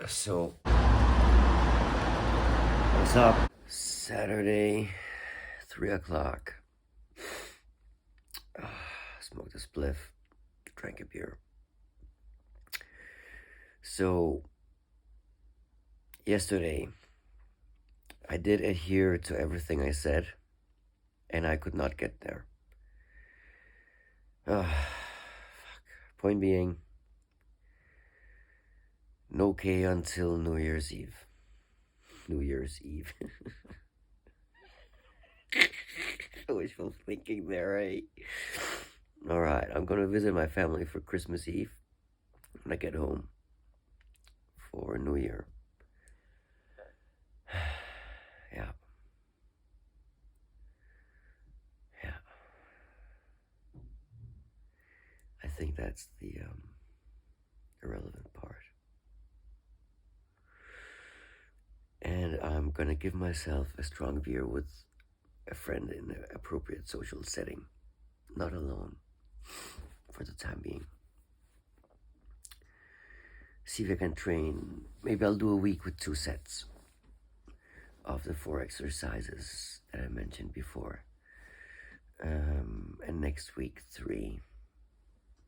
So, what's up? Saturday, 3 o'clock. Smoked a spliff, drank a beer. So, yesterday, I did adhere to everything I said, and I could not get there. Fuck. Point being, no K until New Year's Eve. New Year's Eve. Wishful thinking there, eh? Alright, I'm gonna visit my family for Christmas Eve when I get home for New Year. Yeah. I think that's the irrelevant part. And I'm gonna give myself a strong beer with a friend in an appropriate social setting, not alone, for the time being. See if I can train. Maybe I'll do a week with 2 sets of the 4 exercises that I mentioned before. And next week 3.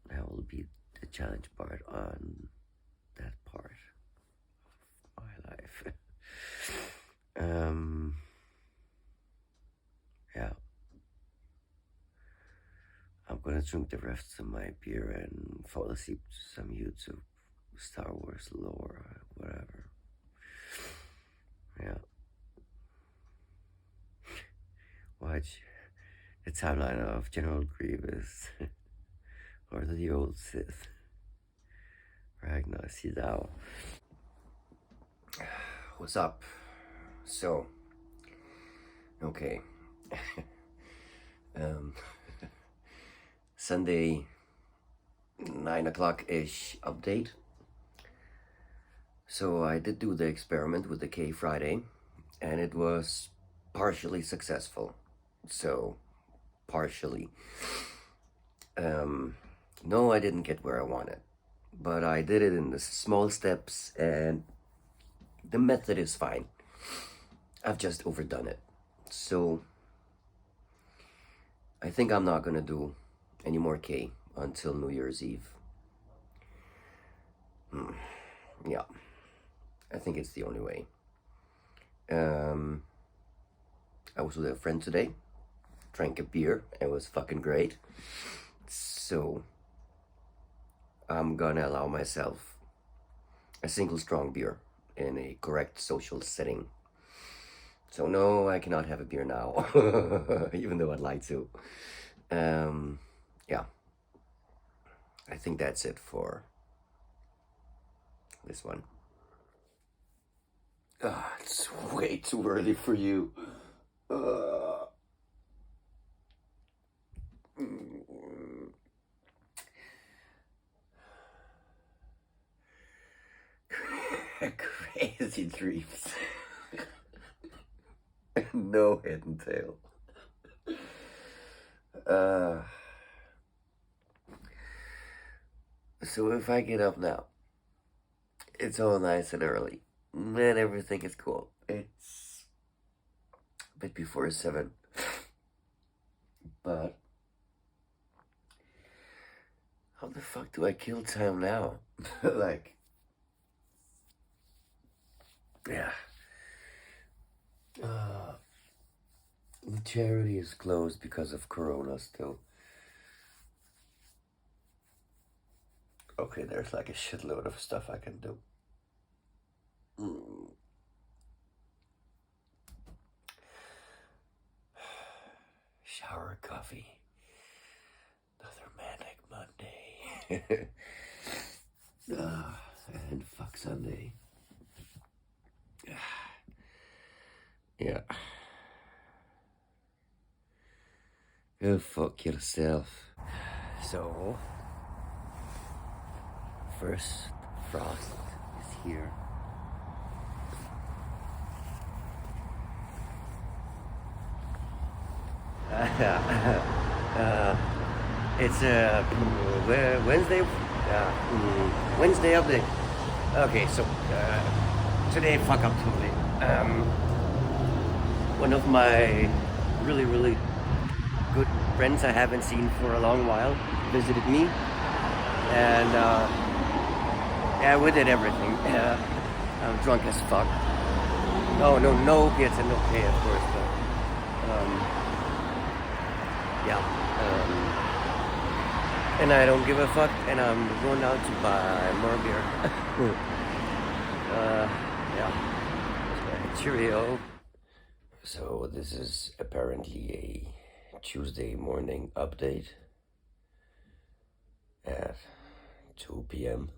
That will be the challenge part on that part of my life. Yeah. I'm gonna drink the rest of my beer and fall asleep to some YouTube, Star Wars lore, whatever. Yeah. Watch the timeline of General Grievous or the old Sith. Ragnar Sidao. What's up? So, okay. Sunday, 9 o'clock-ish update. So I did do the experiment with the K Friday, and it was partially successful. So, partially. No, I didn't get where I wanted, but I did it in the small steps, and the method is fine. I've just overdone it. So, I think I'm not gonna do any more K until New Year's Eve. Yeah, I think it's the only way. I was with a friend today, drank a beer, it was fucking great. So, I'm gonna allow myself a single strong beer in a correct social setting. So no, I cannot have a beer now, even though I'd like to. Yeah, I think that's it for this one. It's way too early for you. Crazy dreams. No head and tail. So if I get up now, it's all nice and early, and everything is cool. It's a bit before 7, but how the fuck do I kill time now? Like, yeah. The charity is closed because of Corona still. Okay, there's like a shitload of stuff I can do. Shower, coffee. Another manic Monday. And fuck Sunday. Yeah. Go fuck yourself. So, first frost is here. It's Wednesday. Wednesday update. Okay, so today, fuck up totally. One of my really, really good friends I haven't seen for a long while visited me, and yeah, we did everything. I'm drunk as fuck. No kids and no pay, of course, but yeah. And I don't give a fuck, and I'm going out to buy more beer. Yeah. Cheerio. So this is apparently a Tuesday morning update at 2 p.m.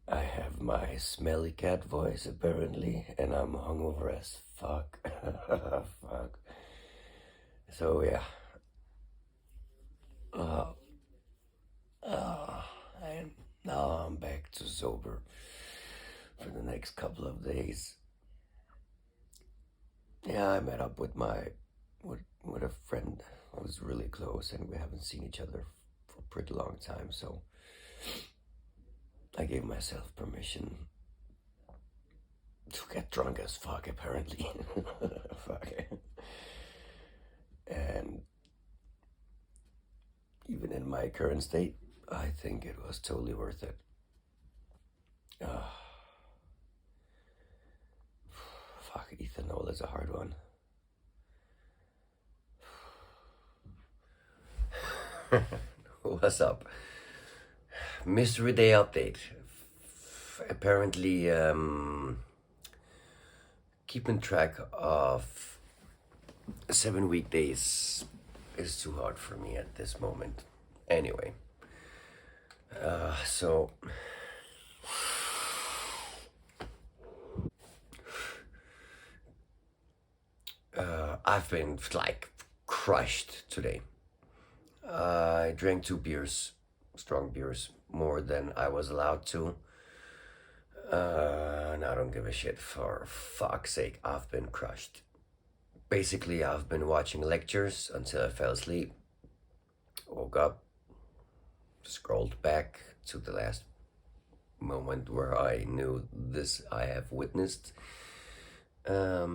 I have my smelly cat voice apparently, and I'm hungover as fuck. Fuck. So yeah. Uh, and now I'm back to sober for the next couple of days. Yeah, I met up with with a friend. I was really close, and we haven't seen each other for a pretty long time. So I gave myself permission to get drunk as fuck. Apparently, fuck. And even in my current state, I think it was totally worth it. Fuck, ethanol is a hard one. What's up? Mystery Day update. Apparently, keeping track of 7 weekdays is too hard for me at this moment. Anyway, so I've been like crushed today. I drank 2 beers, strong beers, more than I was allowed to. And I don't give a shit, for fuck's sake, I've been crushed. Basically, I've been watching lectures until I fell asleep, woke up, scrolled back to the last moment where I knew this I have witnessed. A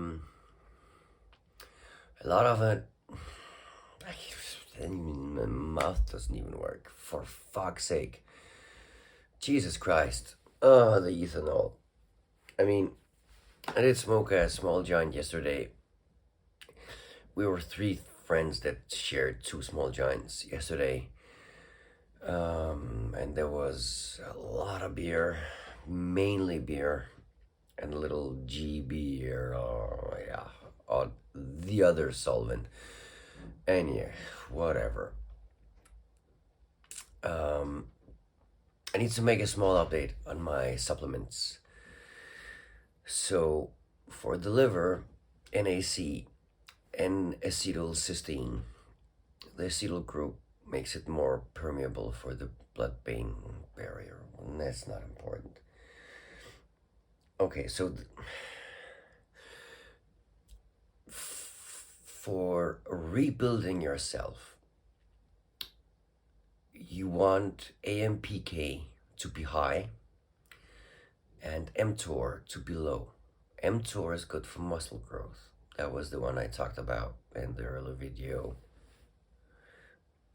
lot of it, my mouth doesn't even work, for fuck's sake. Jesus Christ. Oh, the ethanol. I mean, I did smoke a small joint yesterday. We were 3 friends that shared 2 small joints yesterday. And there was a lot of beer, mainly beer, and a little G beer, or yeah, or the other solvent. And yeah, whatever. I need to make a small update on my supplements. So, for the liver, NAC and acetylcysteine, the acetyl group makes it more permeable for the blood-brain barrier. And that's not important. Okay, so for rebuilding yourself, you want AMPK to be high and mTOR to be low. mTOR is good for muscle growth. That was the one I talked about in the earlier video.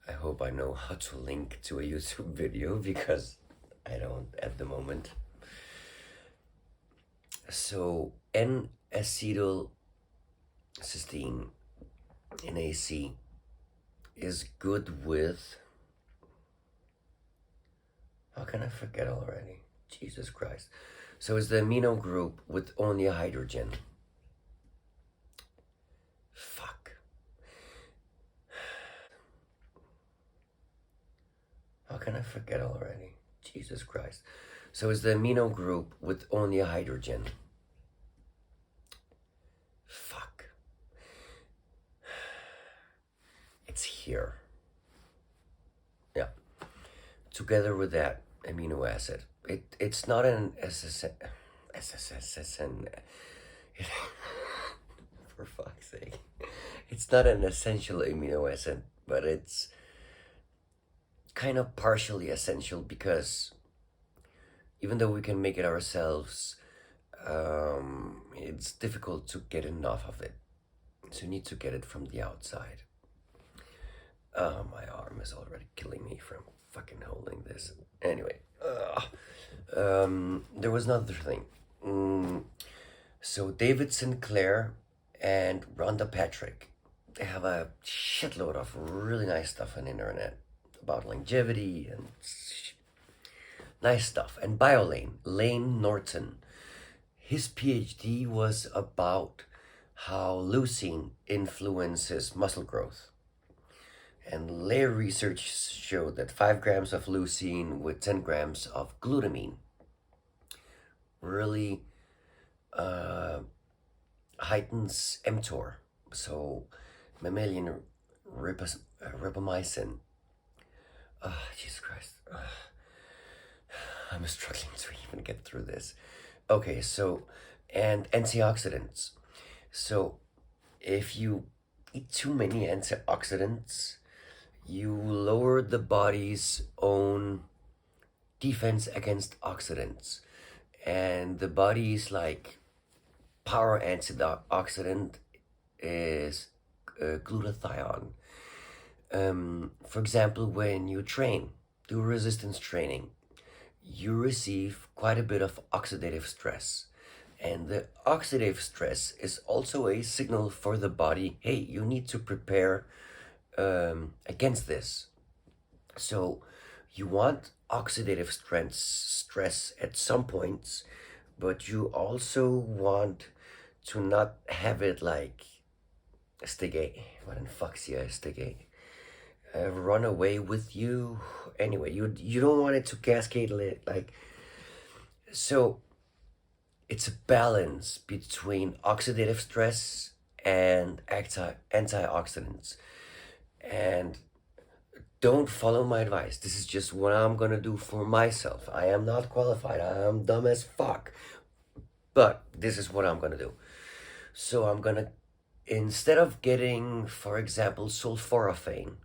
I hope I know how to link to a YouTube video because I don't at the moment. So N-acetylcysteine, NAC, is good with... How can I forget already? Jesus Christ. So it's the amino group with only a hydrogen. Fuck. How can I forget already? Jesus Christ. So it's the amino group with only a hydrogen. Fuck. It's here. Yeah. Together with that amino acid. It's not an SSN. For fuck's sake. It's not an essential amino acid, but it's kind of partially essential, because even though we can make it ourselves, it's difficult to get enough of it. So you need to get it from the outside. My arm is already killing me from fucking holding this. Anyway, there was another thing. So David Sinclair and Rhonda Patrick, they have a shitload of really nice stuff on the internet about longevity and nice stuff. And BioLane, Lane Norton, his PhD was about how leucine influences muscle growth. And layer research showed that 5 grams of leucine with 10 grams of glutamine really heightens mTOR, so mammalian ribomycin. Jesus Christ. I'm struggling to even get through this. Okay, so, and antioxidants. So, if you eat too many antioxidants, you lower the body's own defense against oxidants. And the body's like power antioxidant is glutathione. For example, when you do resistance training, you receive quite a bit of oxidative stress. And the oxidative stress is also a signal for the body, hey, you need to prepare against this. So you want oxidative stress at some points, but you also want to not have it like what in fuck's run away with you. Anyway, you don't want it to cascade like. So it's a balance between oxidative stress and antioxidants. And don't follow my advice. This is just what I'm gonna do for myself. I am not qualified. I am dumb as fuck. But this is what I'm gonna do. So I'm gonna, instead of getting, for example, sulforaphane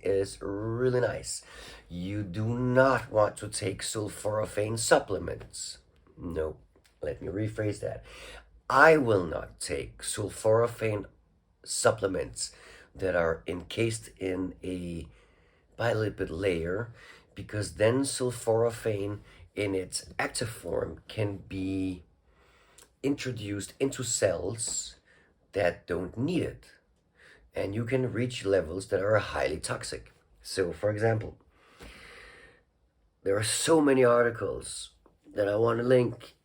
is really nice. You do not want to take sulforaphane supplements. No, let me rephrase that. I will not take sulforaphane supplements that are encased in a bilipid layer, because then sulforaphane in its active form can be introduced into cells that don't need it, and you can reach levels that are highly toxic. So, for example, there are so many articles that I want to link,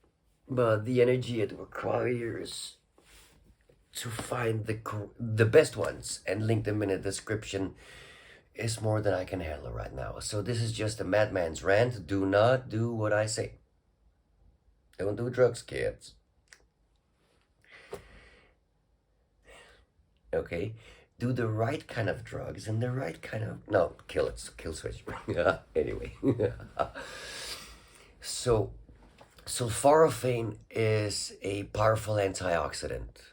but the energy it requires to find the best ones and link them in a description is more than I can handle right now. So this is just a madman's rant. Do not do what I say. Don't do drugs, kids. Okay? Do the right kind of drugs and the right kind of... No, kill switch. Anyway. So, sulforaphane is a powerful antioxidant.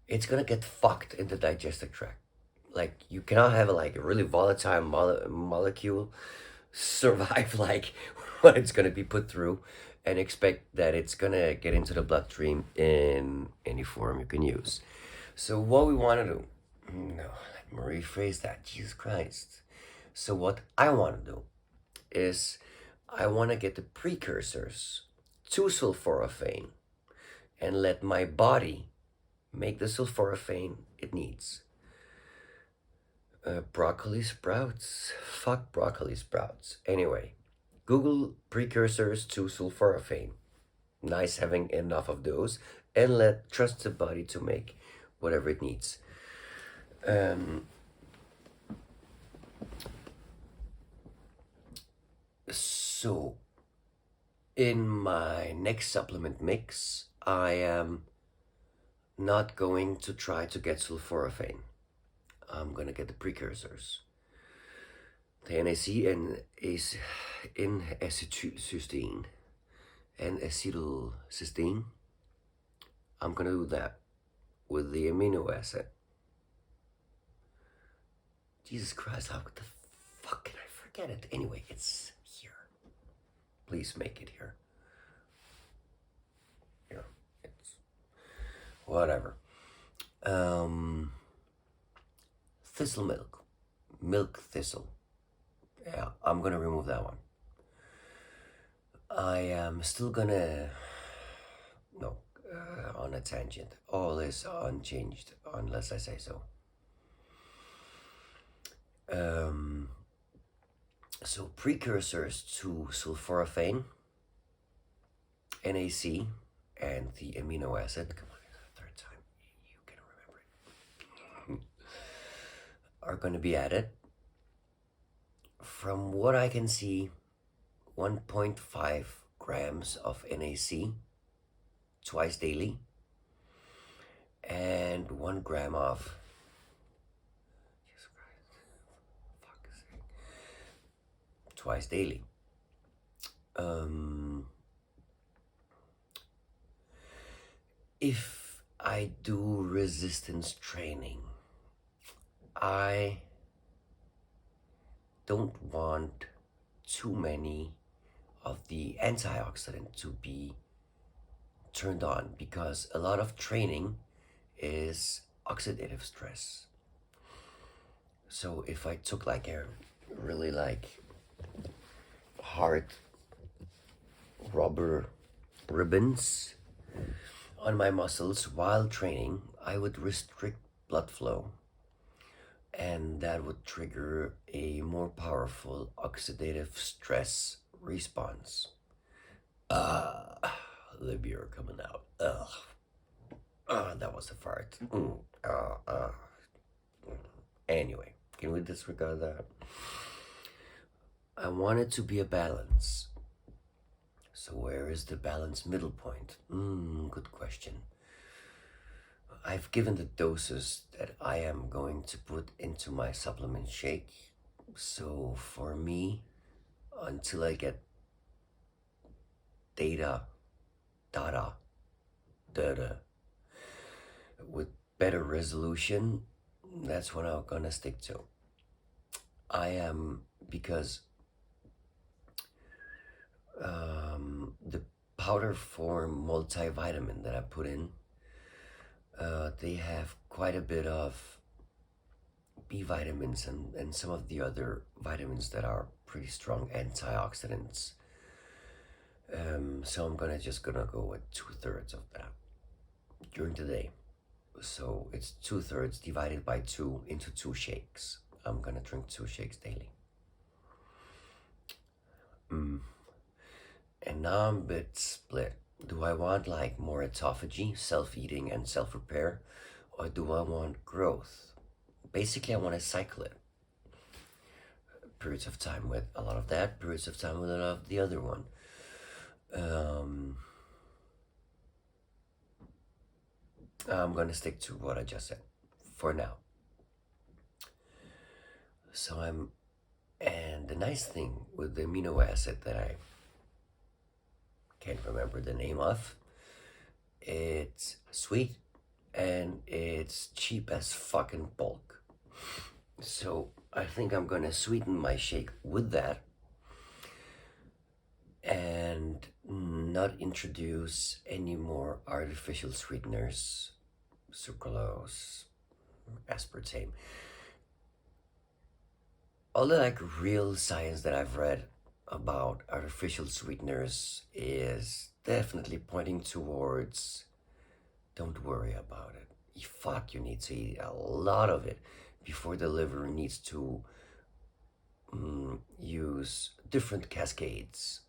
It's gonna get fucked in the digestive tract. Like, you cannot have a really volatile molecule survive like what it's gonna be put through and expect that it's gonna get into the bloodstream in any form you can use. So what we want to do, no, let me rephrase that, Jesus Christ. So what I want to do is I want to get the precursors to sulforaphane and let my body make the sulforaphane it needs. Broccoli sprouts. Fuck broccoli sprouts. Anyway, Google precursors to sulforaphane. Nice having enough of those, and trust the body to make whatever it needs. So, in my next supplement mix, I am not going to try to get sulforaphane. I'm gonna get the precursors. The NAC and N-acetylcysteine and acetylcysteine. I'm gonna do that with the amino acid. Jesus Christ, how the forget it. Anyway, it's here. Please make it here. Here. It's whatever. Thistle milk. Milk thistle. Yeah, I'm gonna remove that one. I am still gonna... No, on a tangent. All is unchanged, unless I say so. So precursors to sulforaphane, NAC, and the amino acid, come on, it's the third time, you can remember it, are going to be added. From what I can see, 1.5 grams of NAC twice daily, and 1 gram of twice daily. If I do resistance training, I don't want too many of the antioxidant to be turned on, because a lot of training is oxidative stress. So if I took like a really like hard rubber ribbons on my muscles while training, I would restrict blood flow, and that would trigger a more powerful oxidative stress response. The beer coming out. That was a fart. Anyway, can we disregard that? I want it to be a balance. So where is the balance middle point? Good question. I've given the doses that I am going to put into my supplement shake. So for me, until I get data with better resolution, that's what I'm gonna stick to. Because the powder form multivitamin that I put in, they have quite a bit of B vitamins and some of the other vitamins that are pretty strong antioxidants. So I'm gonna go with 2/3 of that during the day. So it's 2/3 divided by 2 into 2 shakes. I'm gonna drink 2 shakes daily. And now I'm a bit split. Do I want like more autophagy, self-eating and self-repair, or do I want growth? Basically, I want to cycle it. Periods of time with a lot of that, periods of time with a lot of the other one. I'm gonna stick to what I just said for now. And the nice thing with the amino acid that I can't remember the name of, it's sweet and it's cheap as fucking bulk. So I think I'm gonna sweeten my shake with that and not introduce any more artificial sweeteners, sucralose, aspartame. All the like real science that I've read about artificial sweeteners is definitely pointing towards don't worry about it. You need to eat a lot of it before the liver needs to use different cascades,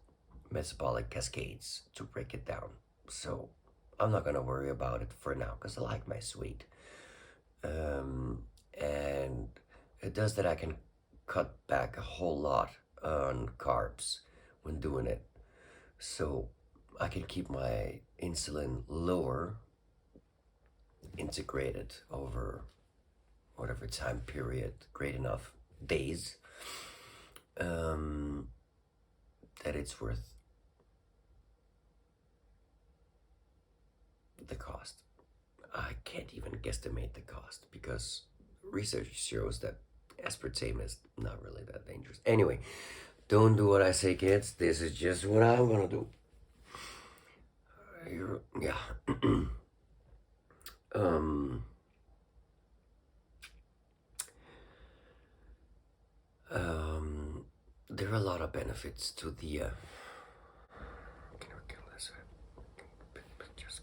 metabolic cascades, to break it down. So I'm not gonna worry about it for now because I like my sweet. And it does that I can cut back a whole lot on carbs when doing it. So I can keep my insulin lower, integrated over whatever time period, great enough days, that it's worth the cost. I can't even guesstimate the cost because research shows that Aspartame is not really that dangerous. Anyway, don't do what I say, kids. This is just what I'm gonna do. Yeah. um, there are a lot of benefits to the. Can I kill this? Just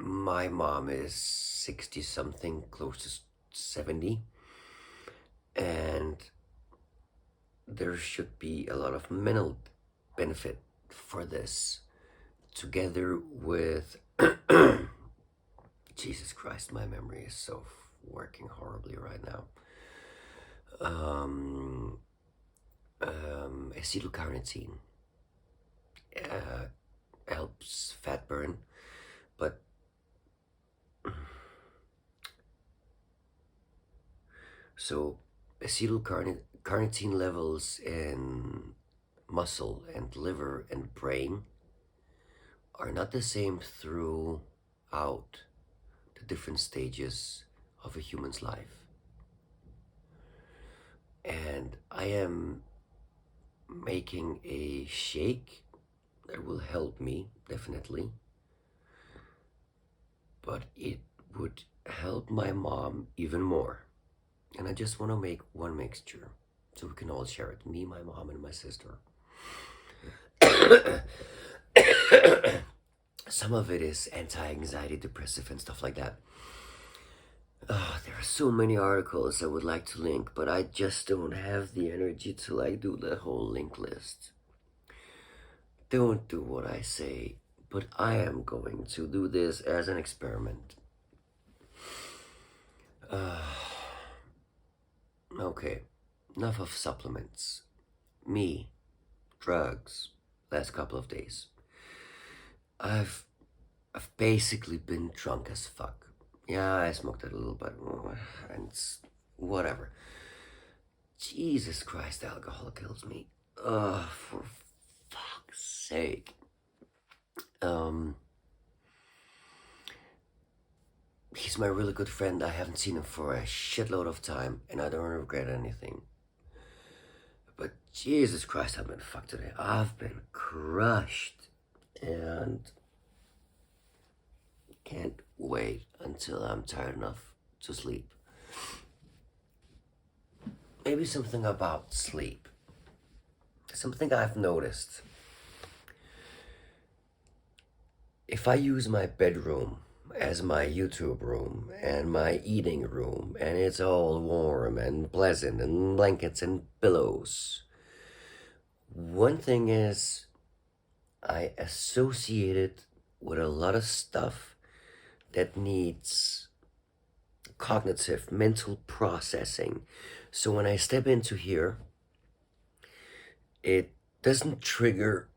my mom is 60 something, close to 70, and there should be a lot of mental benefit for this, together with Jesus Christ, my memory is so working horribly right now. Acetylcarnitine helps fat burn, but so acetylcarnitine levels in muscle and liver and brain are not the same throughout the different stages of a human's life. And I am making a shake that will help me, definitely. But it would help my mom even more. And I just want to make one mixture so we can all share it. Me, my mom, and my sister. Some of it is anti-anxiety, depressive, and stuff like that. There are so many articles I would like to link, but I just don't have the energy to do the whole link list. Don't do what I say, but I am going to do this as an experiment. Okay, enough of supplements. Me, drugs, last couple of days. I've basically been drunk as fuck. Yeah, I smoked it a little bit, and it's whatever. Jesus Christ, alcohol kills me. For fuck's sake. He's my really good friend. I haven't seen him for a shitload of time, and I don't regret anything. But Jesus Christ, I've been fucked today. I've been crushed, and can't wait until I'm tired enough to sleep. Maybe something about sleep. Something I've noticed. If I use my bedroom as my YouTube room and my eating room, and it's all warm and pleasant and blankets and pillows, one thing is I associate it with a lot of stuff that needs cognitive, mental processing. So when I step into here, it doesn't trigger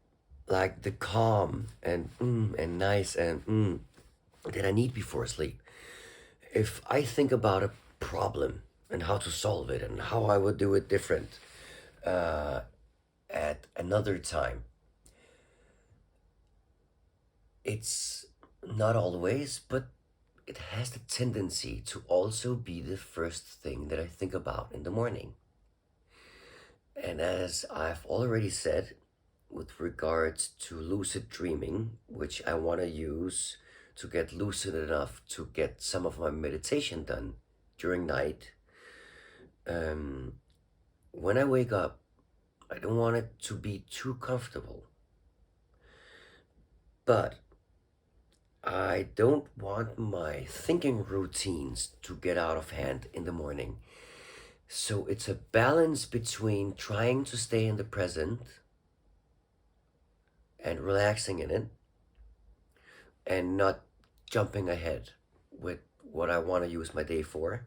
like the calm and nice and that I need before sleep. If I think about a problem and how to solve it and how I would do it different at another time, it's not always, but it has the tendency to also be the first thing that I think about in the morning. And as I've already said, with regards to lucid dreaming, which I want to use to get lucid enough to get some of my meditation done during night, when I wake up, I don't want it to be too comfortable. But I don't want my thinking routines to get out of hand in the morning. So it's a balance between trying to stay in the present and relaxing in it, and not jumping ahead with what I want to use my day for,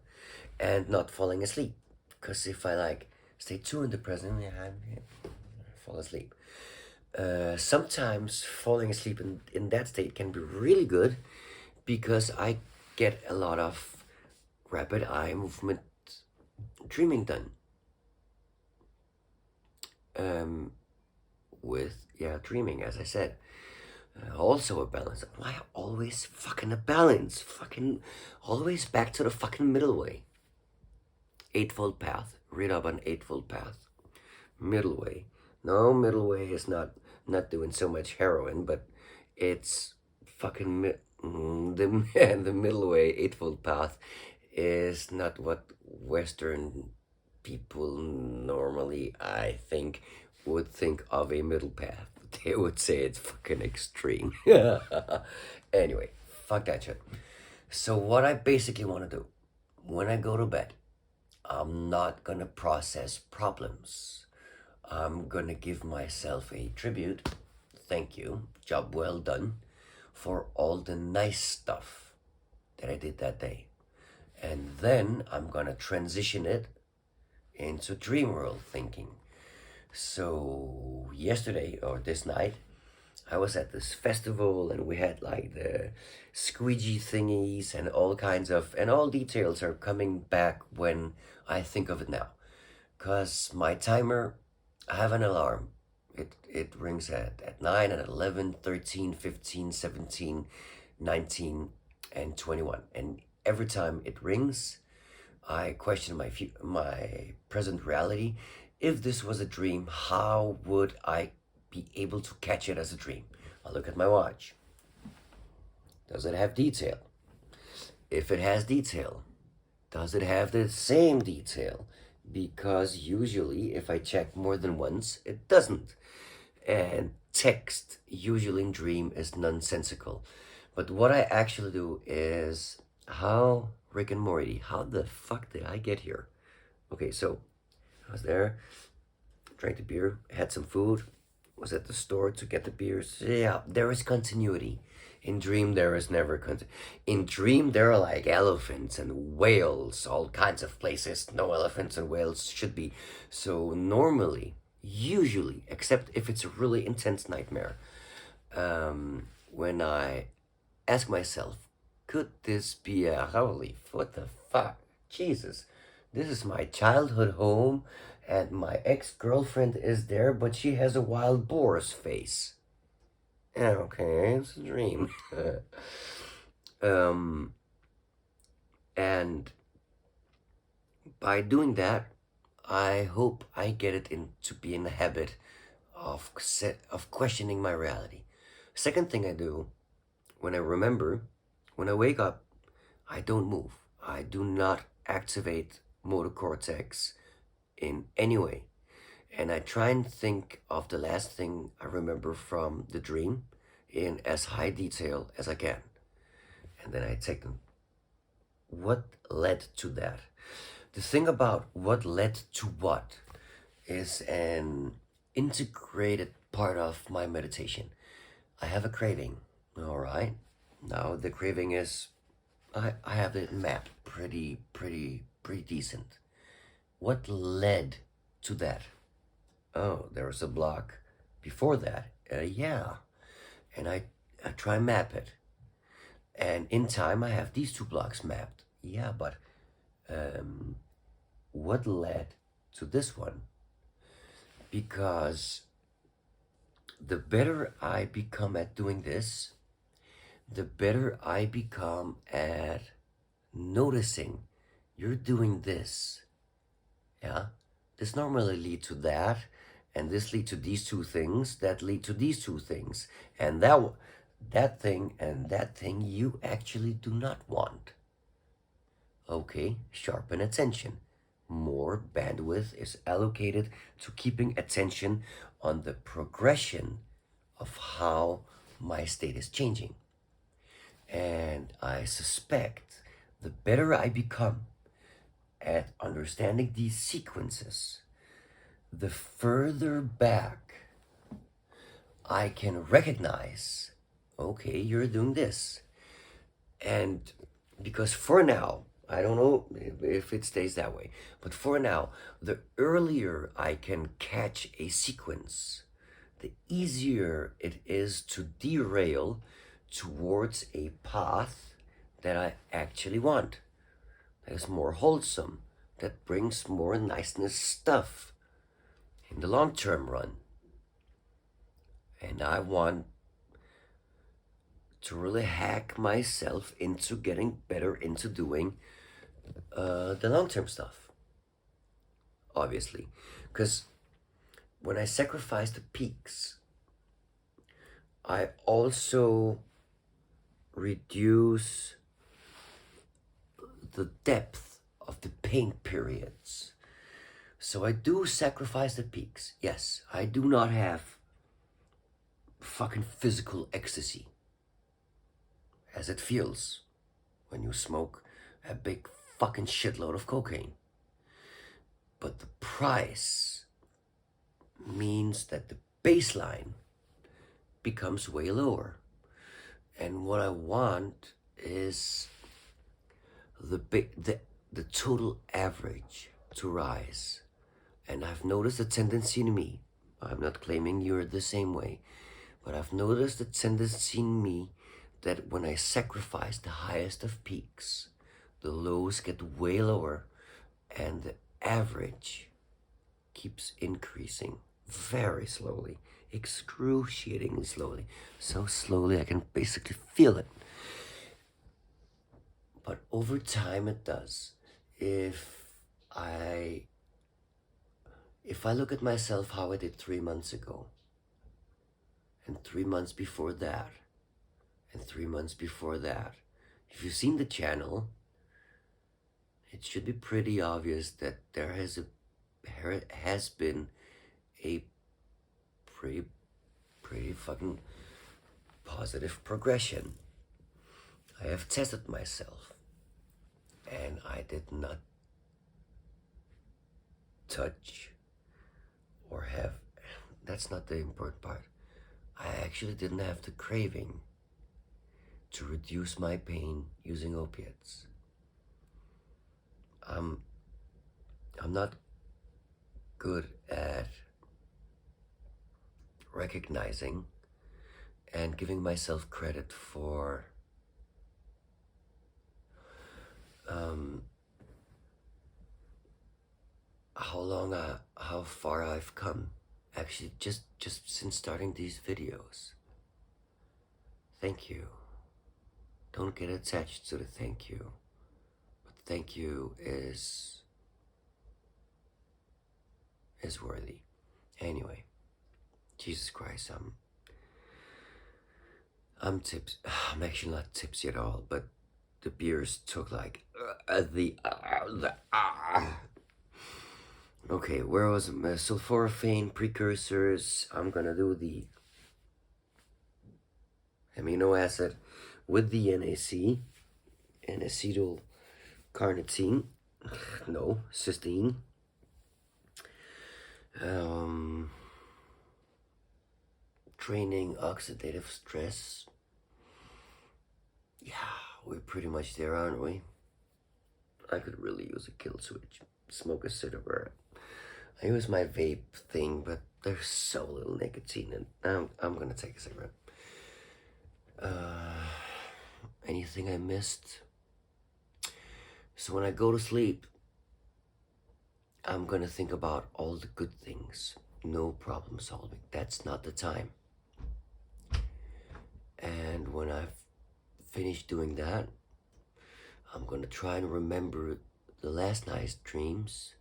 and not falling asleep. Because if I stay too in the present, I fall asleep. Sometimes falling asleep in that state can be really good, because I get a lot of rapid eye movement dreaming done. With dreaming, as I said. Also a balance. Why always fucking a balance? Fucking always back to the fucking middle way. Eightfold path. Read up on eightfold path. Middle way. No, middle way is not doing so much heroin, but it's fucking the middle way, eightfold path, is not what Western people normally, I think, would think of a middle path. They would say it's fucking extreme. Anyway, fuck that shit. So what I basically want to do when I go to bed, I'm not gonna process problems. I'm gonna give myself a tribute. Thank you, job well done, for all the nice stuff that I did that day. And then I'm gonna transition it into dream world thinking. So yesterday or this night, I was at this festival and we had like the squeegee thingies and all kinds of, and all details are coming back when I think of it now. Cause my timer, I have an alarm. It rings at 9 and 11, 13, 15, 17, 19, and 21. And every time it rings, I question my present reality. If this was a dream, how would I be able to catch it as a dream? I look at my watch. Does it have detail? If it has detail, does it have the same detail? Because usually if I check more than once, it doesn't. And text, usually in dream, is nonsensical. But what I actually do is, how Rick and Morty, how the fuck did I get here? Okay, so I was there, drank the beer, had some food, was at the store to get the beers. Yeah, there is continuity. In dream, there is never continuity. In dream, there are like elephants and whales, all kinds of places no elephants and whales should be. So normally, usually, except if it's a really intense nightmare, when I ask myself, could this be a holy, what the fuck? Jesus, this is my childhood home and my ex-girlfriend is there, but she has a wild boar's face. Okay, it's a dream. um, and by doing that, I hope I get it to be in the habit of questioning my reality. Second thing I do, when I remember, when I wake up, I don't move. I do not activate motor cortex in any way. And I try and think of the last thing I remember from the dream in as high detail as I can. And then I take them. What led to that? The thing about what led to what is an integrated part of my meditation. I have a craving. All right. Now the craving is, I have it mapped pretty decent. What led to that? Oh, there was a block before that. Yeah. And I try and map it. And in time, I have these two blocks mapped. Yeah, but what led to this one? Because the better I become at doing this, the better I become at noticing you're doing this. Yeah, this normally lead to that, and this lead to these two things, that lead to these two things, and that thing and that thing you actually do not want. Okay, sharpen attention. More bandwidth is allocated to keeping attention on the progression of how my state is changing. And I suspect the better I become at understanding these sequences, the further back I can recognize, okay, you're doing this. And because for now, I don't know if it stays that way, but for now, the earlier I can catch a sequence, the easier it is to derail towards a path that I actually want, that is more wholesome, that brings more niceness stuff in the long-term run. And I want to really hack myself into getting better into doing the long-term stuff, obviously. Because when I sacrifice the peaks, I also reduce the depth of the pain periods. So I do sacrifice the peaks. Yes, I do not have fucking physical ecstasy as it feels when you smoke a big fucking shitload of cocaine. But the price means that the baseline becomes way lower. And what I want is the total average to rise. And I've noticed a tendency in me. I'm not claiming you're the same way, but I've noticed a tendency in me that when I sacrifice the highest of peaks, the lows get way lower and the average keeps increasing very slowly, excruciatingly slowly. So slowly I can basically feel it. But over time it does. If I look at myself how I did 3 months ago, and 3 months before that, and 3 months before that, if you've seen the channel, it should be pretty obvious that there has been a pretty fucking positive progression. I have tested myself, and I did not touch or have, that's not the important part. I actually didn't have the craving to reduce my pain using opiates. I'm not good at recognizing and giving myself credit for how far I've come. Actually, just since starting these videos. Thank you. Don't get attached to the thank you. But thank you is worthy. Anyway, Jesus Christ, I'm tips. I'm actually not tipsy at all, but the beers took like Okay, where was sulforaphane precursors? I'm gonna do the amino acid with the NAC, N-acetyl carnitine, no, cysteine. Training oxidative stress. Yeah, we're pretty much there, aren't we? I could really use a kill switch. Smoke a cigarette. I use my vape thing, but there's so little nicotine in it. I'm gonna take a cigarette. Anything I missed? So when I go to sleep, I'm gonna think about all the good things. No problem solving. That's not the time. And when I've finished doing that, I'm gonna try and remember the last night's dreams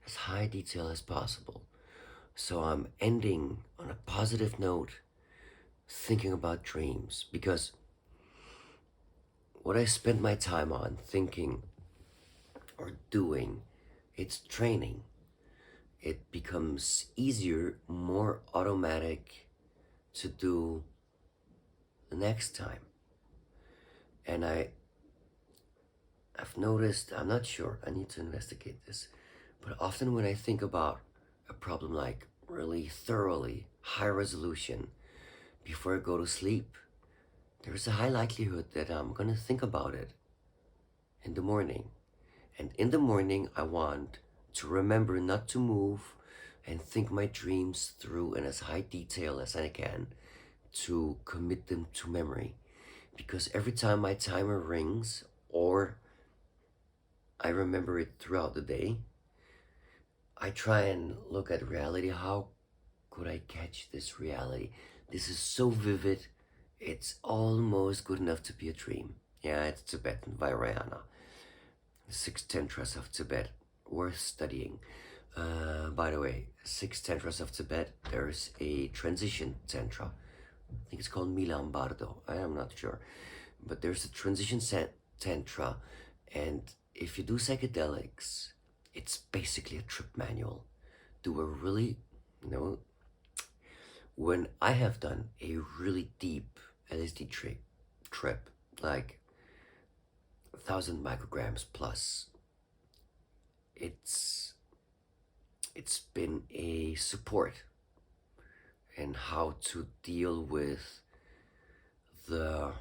as high detail as possible. So I'm ending on a positive note, thinking about dreams, because what I spend my time on thinking or doing, it's training. It becomes easier, more automatic to do the next time. And I've noticed, I'm not sure, I need to investigate this, but often when I think about a problem like really thoroughly, high resolution, before I go to sleep, there's a high likelihood that I'm gonna think about it in the morning. And in the morning, I want to remember not to move and think my dreams through in as high detail as I can to commit them to memory. Because every time my timer rings or I remember it throughout the day, I try and look at reality. How could I catch this reality? This is so vivid. It's almost good enough to be a dream. Yeah, it's Tibetan Vairayana. The Six Tantras of Tibet, worth studying. By the way, Six Tantras of Tibet, there's a transition tantra. I think it's called Milambardo. I am not sure. But there's a transition tantra, and if you do psychedelics, it's basically a trip manual. Do a really, you know, when I have done a really deep LSD trip, like 1,000 micrograms plus, it's been a support in how to deal with the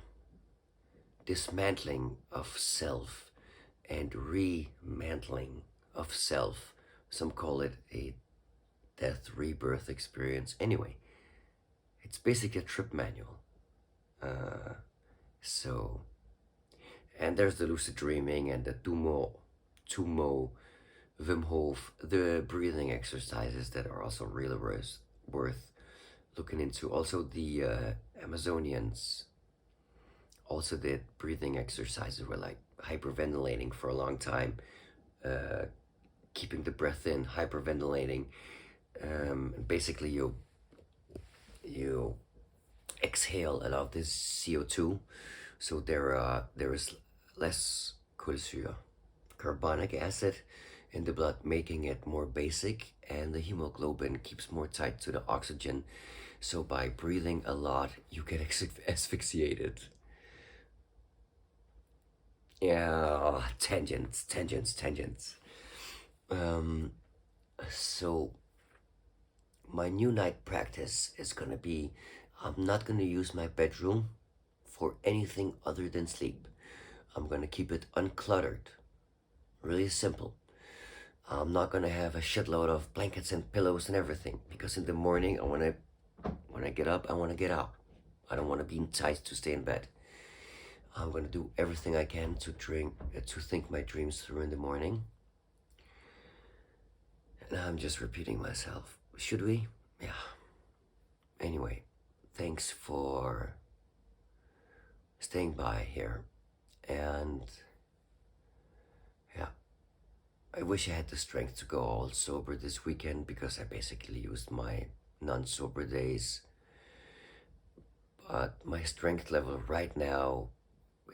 dismantling of self and remantling of self. Some call it a death rebirth experience. Anyway, it's basically a trip manual. So, and there's the lucid dreaming and the Tumo, Wim Hof, the breathing exercises that are also really worth looking into. Also, the Amazonians also did breathing exercises where like hyperventilating for a long time, keeping the breath in, hyperventilating. Basically, you exhale a lot of this CO2, so there is less cholesterol, carbonic acid in the blood, making it more basic, and the hemoglobin keeps more tight to the oxygen. So by breathing a lot, you get asphyxiated. Yeah, tangents. So my new night practice is gonna be, I'm not gonna use my bedroom for anything other than sleep. I'm gonna keep it uncluttered, really simple. I'm not gonna have a shitload of blankets and pillows and everything, because in the morning when I get up, I wanna get out. I don't wanna be enticed to stay in bed. I'm gonna do everything I can to think my dreams through in the morning. And I'm just repeating myself. Should we? Yeah. Anyway, thanks for staying by here. And yeah, I wish I had the strength to go all sober this weekend, because I basically used my non-sober days. But my strength level right now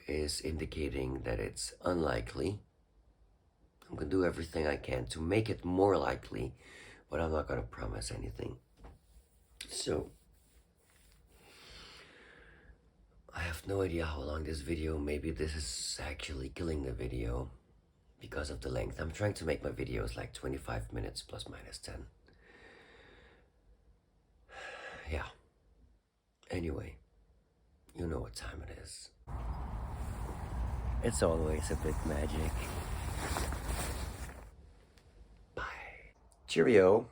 is indicating that it's unlikely. I'm gonna do everything I can to make it more likely, but I'm not gonna promise anything. So, I have no idea how long this video, maybe this is actually killing the video because of the length. I'm trying to make my videos like 25 minutes plus minus 10. Yeah. Anyway, you know what time it is. It's always a bit magic. Bye. Cheerio.